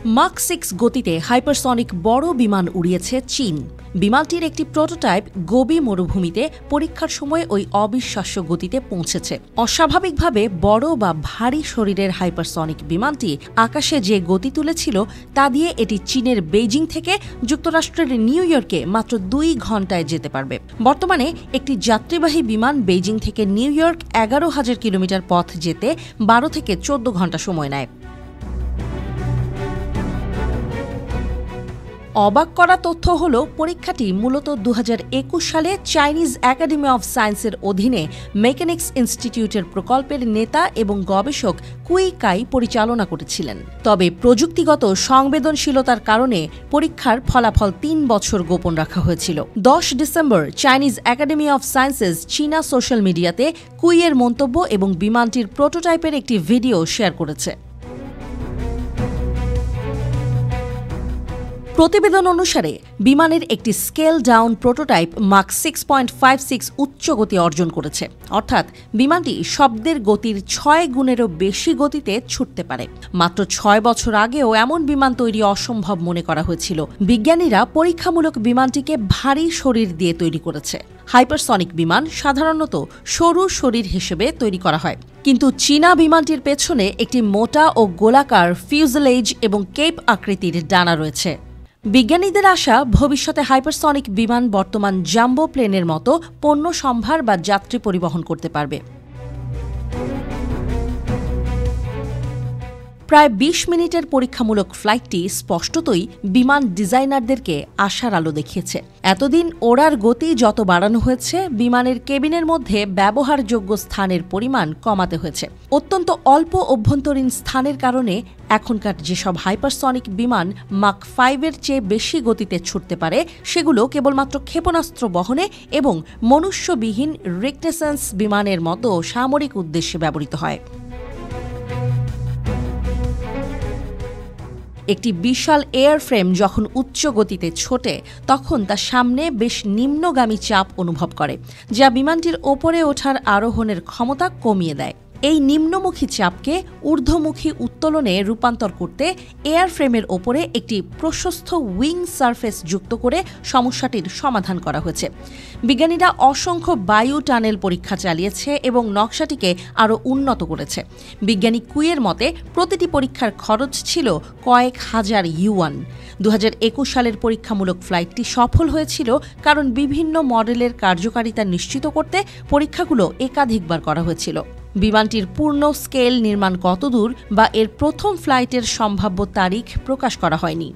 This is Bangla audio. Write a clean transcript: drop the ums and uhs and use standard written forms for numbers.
মাক 6 গতিতে হাইপারসনিক বড় বিমান উড়িয়েছে চীন। বিমানটির একটি প্রোটোটাইপ গোবি মরুভূমিতে পরীক্ষার সময় ওই অবিশ্বাস্য গতিতে পৌঁছেছে। অস্বাভাবিকভাবে বড় বা ভারী শরীরের হাইপারসনিক বিমানটি আকাশে যে গতি তুলেছিল তা দিয়ে এটি চীনের বেইজিং থেকে যুক্তরাষ্ট্রের নিউ ইয়র্কে মাত্র 2 ঘণ্টায় যেতে পারবে। বর্তমানে একটি যাত্রীবাহী বিমান বেইজিং থেকে নিউ ইয়র্ক 11,000 কিলোমিটার পথ যেতে 12 থেকে 14 ঘণ্টা সময় নেয়। অবাক করা তথ্য হল, পরীক্ষাটি মূলত 2021 সালে চাইনিজ একাডেমি অফ সায়েন্সের অধীনে মেকানিক্স ইনস্টিটিউটের প্রকল্পের নেতা এবং গবেষক কুই কাই পরিচালনা করেছিলেন। তবে প্রযুক্তিগত সংবেদনশীলতার কারণে পরীক্ষার ফলাফল 3 বছর গোপন রাখা হয়েছিল। 10 December Chinese academy of sciences চীনা সোশ্যাল মিডিয়াতে কুইয়ের মন্তব্য এবং বিমানটির প্রোটোটাইপের একটি ভিডিও শেয়ার করেছে। প্রতিবেদন অনুসারে বিমানের একটি স্কেল ডাউন প্রোটোটাইপ মাক 6.56 উচ্চ গতি অর্জন করেছে, অর্থাৎ বিমানটি শব্দের গতির 6 গুণেরও বেশি গতিতে ছুটতে পারে। মাত্র 6 বছর আগেও এমন বিমান তৈরি অসম্ভব মনে করা হয়েছিল। বিজ্ঞানীরা পরীক্ষামূলক বিমানটিকে ভারী শরীর দিয়ে তৈরি করেছে। হাইপারসনিক বিমান সাধারণত সরু শরীর হিসেবে তৈরি করা হয়, কিন্তু চীনা বিমানটির পেছনে একটি মোটা ও গোলাকার ফিউজেলেজ এবং কেপ আকৃতির ডানা রয়েছে। বিজ্ঞানীদের আশা, ভবিষ্যতে হাইপারসনিক বিমান বর্তমান জাম্বো প্লেনের মতো পণ্য সম্ভার বা যাত্রী পরিবহন করতে পারবে। প্রায় 20 মিনিটের পরীক্ষামূলক ফ্লাইটটি স্পষ্টতই বিমান ডিজাইনারদেরকে আশার আলো দেখিয়েছে। এতদিন ওড়ার গতি যত বাড়ানো হয়েছে, বিমানের কেবিনের মধ্যে ব্যবহারযোগ্য স্থানের পরিমাণ কমাতে হয়েছে। অত্যন্ত অল্প অভ্যন্তরীণ স্থানের কারণে এখনকার যেসব হাইপারসনিক বিমান মাক 5-এর চেয়ে বেশি গতিতে ছুটতে পারে, সেগুলো কেবলমাত্র ক্ষেপণাস্ত্র বহনে এবং মনুষ্যবিহীন রিকনেসেন্স বিমানের মতো সামরিক উদ্দেশ্যে ব্যবহৃত হয়। একটি বিশাল এয়ারফ্রেম যখন উচ্চ গতিতে ছোটে, তখন তার সামনে বেশ নিম্নগামী চাপ অনুভব করে, যা বিমানটির ওপরে ওঠার আরোহণের ক্ষমতা কমিয়ে দেয়। এই নিম্নমুখী চাপকে ঊর্ধ্বমুখী উত্তোলনে রূপান্তর করতে এয়ারফ্রেমের ওপরে একটি প্রশস্ত উইং সারফেস যুক্ত করে সমস্যাটির সমাধান করা হয়েছে। বিজ্ঞানীরা অসংখ্য বায়ু টানেল পরীক্ষা চালিয়েছে এবং নকশাটিকে আরও উন্নত করেছে। বিজ্ঞানী কুইয়ের মতে প্রতিটি পরীক্ষার খরচ ছিল কয়েক হাজার ইউয়ান। 2021 সালের পরীক্ষামূলক ফ্লাইটটি সফল হয়েছিল কারণ বিভিন্ন মডেলের কার্যকারিতা নিশ্চিত করতে পরীক্ষাগুলো একাধিকবার করা হয়েছিল। বিমানটির পূর্ণ স্কেল নির্মাণ কতদূর বা এর প্রথম ফ্লাইটের সম্ভাব্য তারিখ প্রকাশ করা হয়নি।